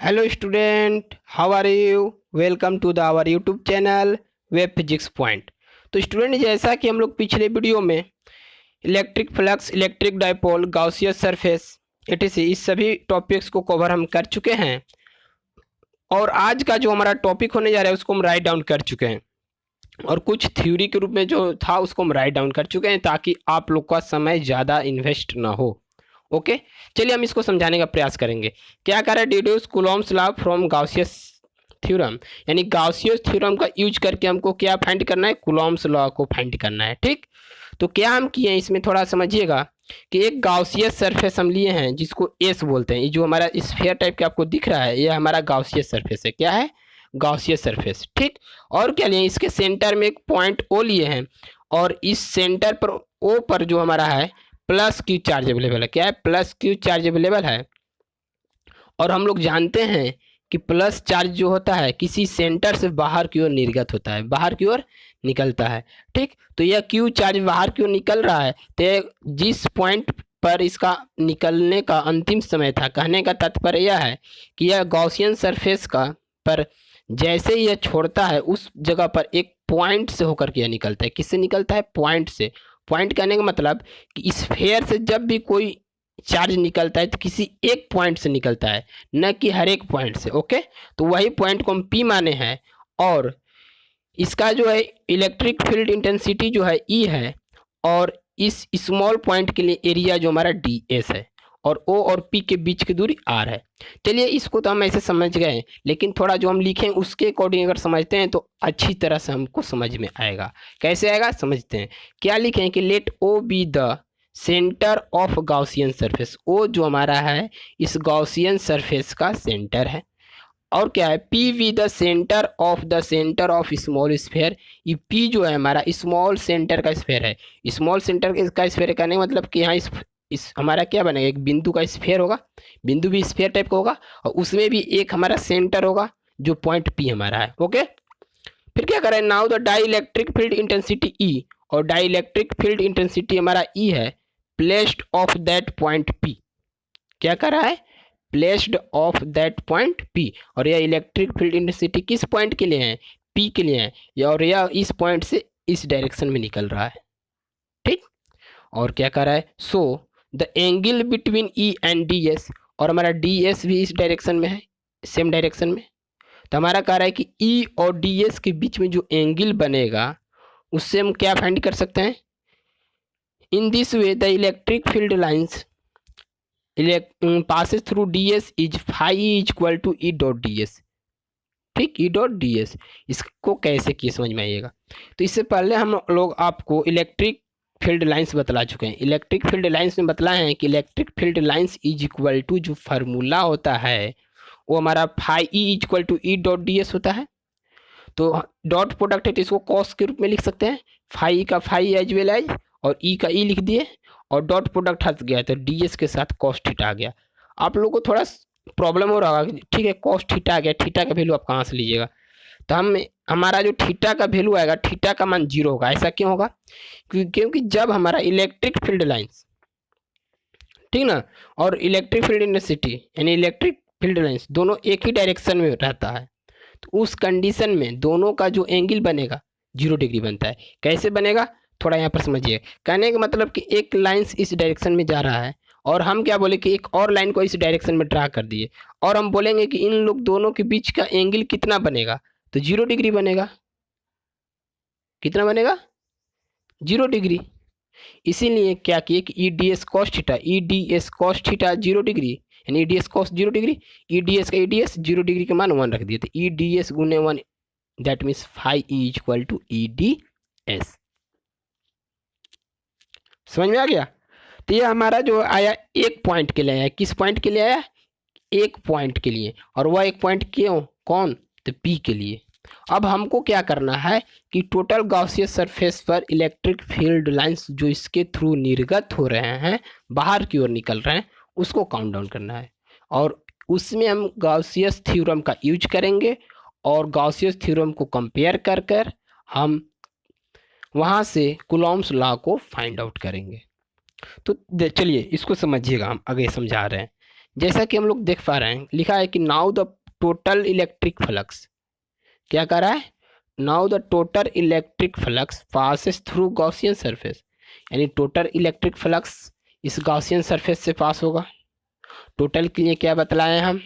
Hello student, how are you? Welcome to the our YouTube channel web physics point. तो student, जैसा कि हम लोग पिछले वीडियो में electric flux, electric dipole, Gauss's surface etc इस सभी टॉपिक्स को कवर हम कर चुके हैं और आज का जो हमारा टॉपिक होने जा रहा है उसको हम राइट डाउन कर चुके हैं और कुछ थ्योरी के रूप में जो था उसको हम राइट डाउन कर चुके हैं ताकि आप लोग का समय ज़्यादा इन्वेस्ट ना हो। ओके, चलिए हम इसको समझाने का प्रयास करेंगे। क्या करें? Deduce Coulomb's law from Gauss's theorem, यानी गाउसियस थ्योरम का यूज करके हमको क्या फाइंड करना है? कूलॉम्स लॉ को फाइंड करना है। ठीक, तो क्या हम किए हैं इसमें थोड़ा समझिएगा कि एक गाउसियस सरफेस हम लिए हैं जिसको एस बोलते हैं। ये जो हमारा स्फीयर टाइप के आपको दिख रहा है ये हमारा गाउसियस सरफेस है। क्या है? गाउसियस सरफेस। ठीक, और क्या लिए? इसके सेंटर में एक पॉइंट ओ लिए हैं और इस सेंटर पर ओ पर जो हमारा है प्लस क्यू चार्ज अवेलेबल है। क्या है? प्लस क्यू चार्ज अवेलेबल है। और हम लोग जानते हैं कि प्लस चार्ज जो होता है किसी सेंटर से बाहर की ओर निर्गत होता है, बाहर की ओर निकलता है। ठीक, तो यह क्यू चार्ज बाहर की ओर निकल रहा है तो जिस पॉइंट पर इसका निकलने का अंतिम समय था, कहने का तात्पर्य यह है कि यह गॉसियन सरफेस का पर जैसे ही यह छोड़ता है उस जगह पर एक पॉइंट से होकर के यह निकलता है। किससे निकलता है? पॉइंट से। पॉइंट कहने का मतलब कि स्फेयर से जब भी कोई चार्ज निकलता है तो किसी एक पॉइंट से निकलता है, न कि हर एक पॉइंट से। ओके, तो वही पॉइंट को हम पी माने हैं और इसका जो है इलेक्ट्रिक फील्ड इंटेंसिटी जो है ई है और इस स्मॉल पॉइंट के लिए एरिया जो हमारा डी एस है और ओ और पी के बीच की दूरी आर है। चलिए, इसको तो हम ऐसे समझ गए, लेकिन थोड़ा जो हम लिखें उसके अकॉर्डिंग अगर समझते हैं तो अच्छी तरह से हमको समझ में आएगा। कैसे आएगा समझते हैं। क्या लिखें कि let O be the centre of Gaussian surface. O जो हमारा है इस गाउसियन सरफेस का सेंटर है। और क्या है? P V the centre of small sphere. ये पी जो है हमारा स्मॉल सेंटर का स्फेयर है। स्मॉल सेंटर का स्फेयर कहने का मतलब कि यहाँ इस हमारा क्या बनेगा? एक बिंदु का स्फेयर होगा, बिंदु भी स्फेयर टाइप का होगा और उसमें भी एक हमारा सेंटर होगा जो पॉइंट पी हमारा है। ओके, फिर क्या करें? Now the dielectric field intensity E, और डाई इलेक्ट्रिक फील्ड इंटेंसिटी हमारा ई है placed of that point P. क्या कर रहा है? Placed of that point P. और यह इलेक्ट्रिक फील्ड इंटेंसिटी किस पॉइंट के लिए है? पी के लिए है और यह इस पॉइंट से इस डायरेक्शन में निकल रहा है। ठीक, और क्या कर रहा है? So the angle between E and D S, और हमारा डी एस भी इस डायरेक्शन में है, सेम डायरेक्शन में। तो हमारा कह रहा है कि ई और डी एस के बीच में जो एंगल बनेगा उससे हम क्या फाइंड कर सकते हैं? In this way the electric field lines passes through ds is phi is equal to e dot ds। ठीक, ई डॉट डी एस। इसको कैसे किए समझ में आइएगा। तो इससे पहले हम लोग आपको इलेक्ट्रिक फील्ड लाइंस बतला चुके हैं। इलेक्ट्रिक फील्ड लाइंस में बतलाए हैं कि electric field lines is equal to जो फार्मूला होता है वो हमारा phi E is equal to E dot d s होता है। तो डॉट प्रोडक्ट है तो इसको कॉस के रूप में लिख सकते हैं, फाई का फाई एज वेल एज और ई का ई लिख दिए और डॉट प्रोडक्ट हट गया तो डी एस के साथ कॉस थीटा आ गया। आप लोगों को थोड़ा प्रॉब्लम हो रहा होगा, ठीक है कॉस थीटा आ गया, थीटा का वैल्यू आप कहाँ से लीजिएगा? तो हमारा जो थीटा का वैल्यू आएगा, थीटा का मान 0 होगा। ऐसा क्यों होगा? क्योंकि जब हमारा इलेक्ट्रिक फील्ड लाइंस, ठीक ना, और इलेक्ट्रिक फील्ड इंटेंसिटी यानी इलेक्ट्रिक फील्ड लाइंस दोनों एक ही डायरेक्शन में रहता है तो उस कंडीशन में दोनों का जो एंगल बनेगा 0 डिग्री बनता है। कैसे बनेगा थोड़ा यहाँ पर समझिए। कहने का मतलब कि एक लाइंस इस डायरेक्शन में जा रहा है और हम क्या बोले कि एक और लाइन को इस डायरेक्शन में ड्रा कर दिए और हम बोलेंगे कि इन लोग दोनों के बीच का एंगल कितना बनेगा? तो 0 डिग्री बनेगा। कितना बनेगा? 0 डिग्री। इसीलिए क्या किए कि E D S cos theta, E D S cos theta 0 degree यानी E D S cos 0 degree, E D S का ई डी एस 0 डिग्री के मान 1 रख दिए। तो ई डी एस गुने 1 that means phi E is equal to E D s. समझ में आ गया? तो ये हमारा जो आया एक पॉइंट के लिए आया। किस पॉइंट के लिए आया? एक पॉइंट के लिए। और वह एक पॉइंट क्यों? कौन? तो पी के लिए। अब हमको क्या करना है कि टोटल गाउसियस सरफेस पर इलेक्ट्रिक फील्ड लाइंस जो इसके थ्रू निर्गत हो रहे हैं, बाहर की ओर निकल रहे हैं, उसको काउंट डाउन करना है और उसमें हम गाउसियस थ्योरम का यूज करेंगे और गाउसियस थ्योरम को कंपेयर कर कर हम वहाँ से कूलॉम्स लॉ को फाइंड आउट करेंगे। तो चलिए इसको समझिएगा, हम आगे समझा रहे हैं। जैसा कि हम लोग देख पा रहे हैं, लिखा है कि now the total electric flux, क्या कर रहा है, now the total electric flux passes through Gaussian surface, यानी टोटल इलेक्ट्रिक फ्लक्स इस गॉसियन सरफेस से पास होगा। टोटल के लिए क्या बतलाए हम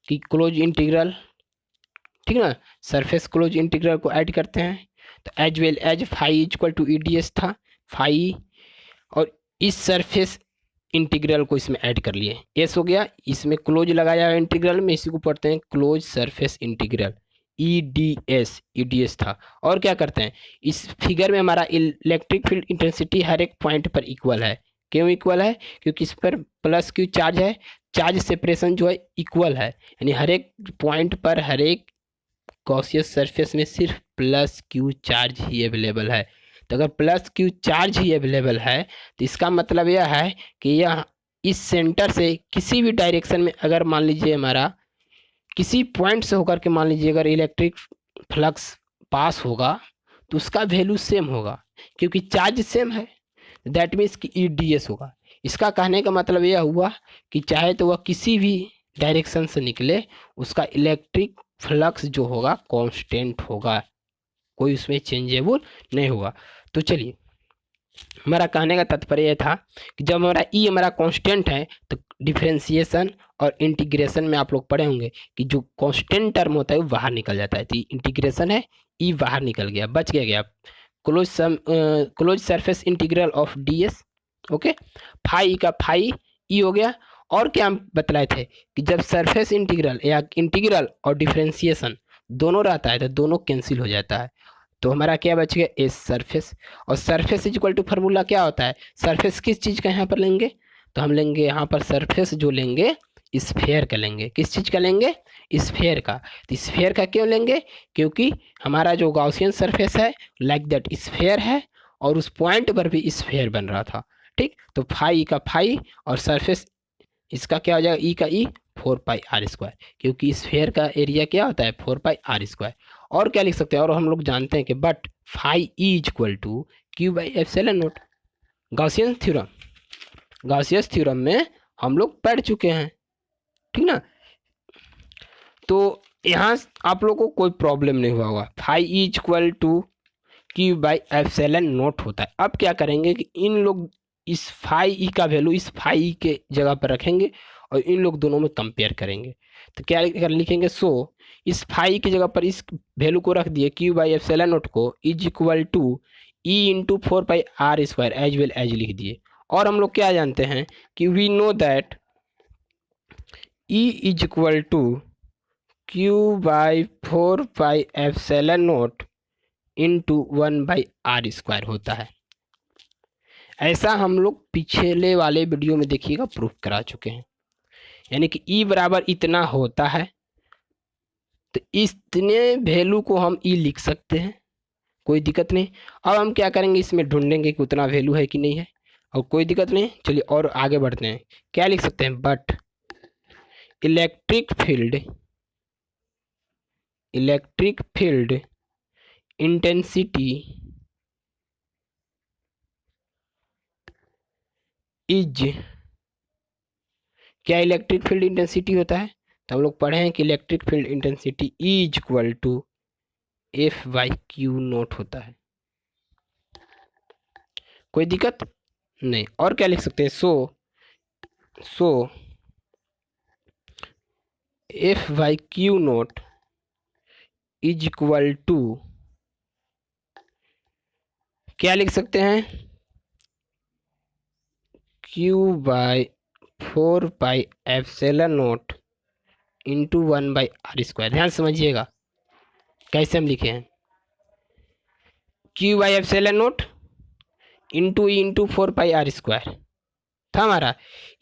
कि क्लोज इंटीग्रल, ठीक ना, सरफेस क्लोज इंटीग्रल को ऐड करते हैं, तो as well as phi equal to E D s था फाई, और इस सरफेस इंटीग्रल को इसमें ऐड कर लिए, एस हो गया, इसमें क्लोज लगाया है इंटीग्रल में, इसी को पढ़ते हैं close surface integral, E D s था। और क्या करते हैं, इस फिगर में हमारा इलेक्ट्रिक फील्ड इंटेंसिटी हर एक पॉइंट पर इक्वल है। क्यों इक्वल है, क्योंकि इस पर प्लस क्यू चार्ज है, चार्ज सेपरेशन जो है इक्वल है, यानी हर एक पॉइंट पर हर एक गॉसियस सरफेस में सिर्फ प्लस क्यू चार्ज ही अवेलेबल है। तो अगर प्लस क्यू चार्ज ही अवेलेबल है तो इसका मतलब यह है कि यह इस सेंटर से किसी भी डायरेक्शन में, अगर मान लीजिए हमारा किसी पॉइंट से होकर के मान लीजिए अगर इलेक्ट्रिक फ्लक्स पास होगा तो उसका वैल्यू सेम होगा, क्योंकि चार्ज सेम है, दैट मीन्स कि ई डी एस होगा। इसका कहने का मतलब यह हुआ कि चाहे तो वह किसी भी डायरेक्शन से निकले, उसका इलेक्ट्रिक फ्लक्स जो होगा कांस्टेंट होगा, कोई उसमें चेंजेबल नहीं होगा। तो चलिए, हमारा कहने का तात्पर्य यह था कि जब हमारा ई हमारा कांस्टेंट है तो डिफरेंशिएशन और इंटीग्रेशन में आप लोग पढ़े होंगे कि जो कांस्टेंट टर्म होता है वो बाहर निकल जाता है, तो इंटीग्रेशन है, ई बाहर निकल गया, बच गया close surface integral of d s, okay, phi का फाई ई हो गया। और क्या हम बतलाए थे कि जब सरफेस इंटीग्रल या इंटीग्रल और डिफरेंशिएशन दोनों रहता है तो दोनों कैंसिल हो जाता है, तो हमारा क्या बच गया, एस सरफेस। और surface is equal to formula क्या होता है, सरफेस किस चीज़ का यहाँ पर लेंगे, तो हम लेंगे यहाँ पर सरफेस जो लेंगे स्फेयर का लेंगे, किस चीज़ का लेंगे, स्फेयर का। तो स्फेयर का क्यों लेंगे, क्योंकि हमारा जो गॉसियन सरफेस है लाइक दैट स्फेयर है, और उस पॉइंट पर भी स्फेयर बन रहा था, ठीक। तो फाई का फाई और सरफेस इसका क्या हो जाएगा, ई का ई 4πr², क्योंकि स्फेयर का एरिया क्या होता है 4πr²। और क्या लिख सकते हैं, और हम लोग जानते हैं कि but phi E is equal to Q by epsilon naught, Gaussian theorem, Gauss's theorem में हम लोग पढ़ चुके हैं, ठीक ना। तो यहाँ आप लोग को कोई प्रॉब्लम नहीं हुआ होगा, phi E is equal to Q by epsilon naught होता है। अब क्या करेंगे कि इन लोग इस फाई ई का वैल्यू इस फाई ई के जगह पर रखेंगे और इन लोग दोनों में कंपेयर करेंगे, तो क्या लिखेंगे, सो इस फाई की जगह पर इस वैल्यू को रख दिए क्यू बाई एप्सिलॉन नॉट को is equal to E into 4πr² as well as लिख दिए। और हम लोग क्या जानते हैं कि we know that E is equal to Q by 4π into 1/r² होता है। ऐसा हम लोग पिछले वाले वीडियो में देखिएगा प्रूफ करा चुके हैं, यानी कि ई बराबर इतना होता है, तो इतने वैल्यू को हम ई लिख सकते हैं, कोई दिक्कत नहीं। अब हम क्या करेंगे, इसमें ढूंढेंगे कि उतना वैल्यू है कि नहीं है, और कोई दिक्कत नहीं। चलिए और आगे बढ़ते हैं, क्या लिख सकते हैं, but electric field intensity is, क्या इलेक्ट्रिक फील्ड इंटेंसिटी होता है, तो हम लोग पढ़े हैं कि electric field intensity is equal to F by Q naught होता है, कोई दिक्कत नहीं। और क्या लिख सकते हैं, so F by Q naught is equal to, क्या लिख सकते हैं, क्यू बाई 4π इंटू 1/r²। ध्यान समझिएगा कैसे हम लिखे हैं, Q by epsilon not into E into 4πr² था हमारा।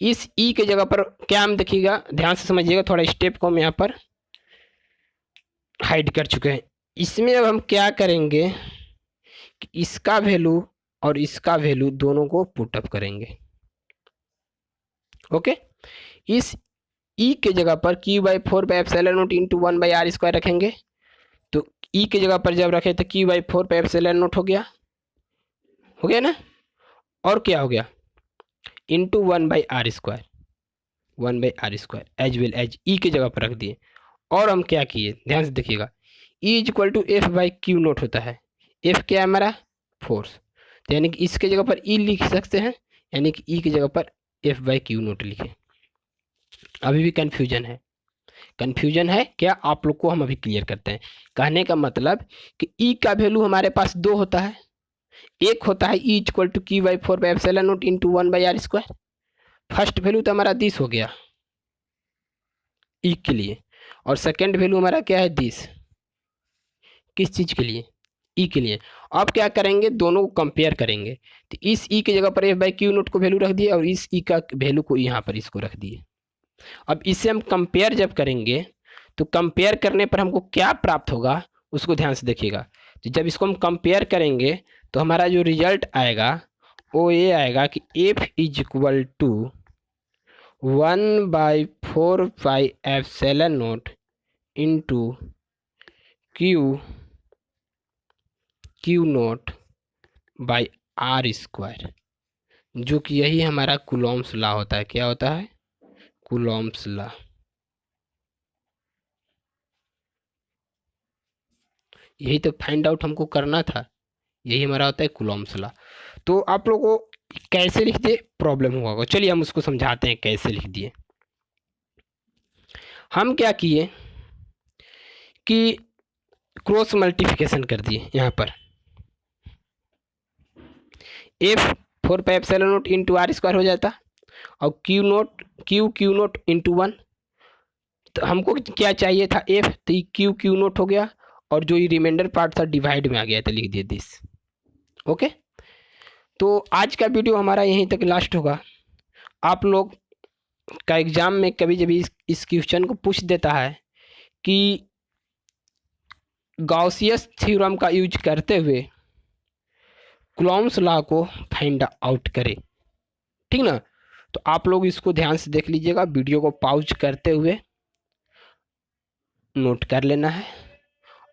इस ई के जगह पर क्या हम देखिएगा, ध्यान से समझिएगा, थोड़ा स्टेप को हम यहाँ पर हाइड कर चुके हैं। इसमें अब हम क्या करेंगे कि इसका वैल्यू और इसका वैल्यू दोनों को पुटअप करेंगे, ओके। इस ई के जगह पर क्यू बाई 4π इंटू 1/r² रखेंगे, तो ई के जगह पर जब रखे तो क्यू बाई 4π हो गया ना, और क्या हो गया, into 1/r², 1/r² as well as E की जगह पर रख दिए। और हम क्या किए, ध्यान से देखिएगा, E = F/Q0 होता है। F क्या है हमारा, फोर्स, तो यानी कि इसके जगह पर E लिख सकते हैं, यानी कि E की जगह पर F/Q0 लिखें। अभी भी कन्फ्यूजन है क्या, आप लोग को हम अभी क्लियर करते हैं। कहने का मतलब कि E का वैल्यू हमारे पास दो होता है। एक होता है E = Q/4πε0 × 1/r²। First value तो हमारा 10 हो गया E के लिए, और सेकेंड वैल्यू हमारा क्या है 10, किस चीज़ के लिए, E के लिए। अब क्या करेंगे, दोनों को कंपेयर करेंगे, तो इस E की जगह पर F/Q0 को वैल्यू रख दिए और इस E का वैल्यू को यहाँ पर इसको रख दिए। अब इसे हम कंपेयर जब करेंगे तो कंपेयर करने पर हमको क्या प्राप्त होगा उसको ध्यान से देखिएगा। तो जब इसको हम कंपेयर करेंगे तो हमारा जो रिजल्ट आएगा वो ये आएगा कि F = 1/4πε0 × Q0/r², जो कि यही हमारा कूलॉम्स लॉ होता है। क्या होता है, कूलॉम्स लॉ। यही तो फाइंड आउट हमको करना था, यही हमारा होता है कूलॉम्स लॉ। तो आप लोगों को कैसे लिख दिए प्रॉब्लम होगा, चलिए हम उसको समझाते हैं कैसे लिख दिए। हम क्या किए कि क्रॉस मल्टीप्लिकेशन कर दिए, यहाँ पर F/4πε0 × r² हो जाता और Q0 × 1। तो हमको क्या चाहिए था F, तो Q0 हो गया और जो ये रिमाइंडर पार्ट था डिवाइड में आ गया, तो लिख दिए 10। ओके, तो आज का वीडियो हमारा यहीं तक लास्ट होगा। आप लोग का एग्जाम में कभी जब इस क्वेश्चन को पूछ देता है कि गॉसियस थ्योरम का यूज करते हुए कूलॉम्स लॉ को फाइंड आउट करें, ठीक ना। तो आप लोग इसको ध्यान से देख लीजिएगा, वीडियो को पॉज करते हुए नोट कर लेना है।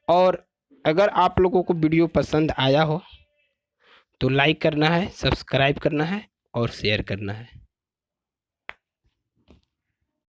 और अगर आप लोगों को वीडियो पसंद आया हो तो लाइक करना है, सब्सक्राइब करना है और शेयर करना है।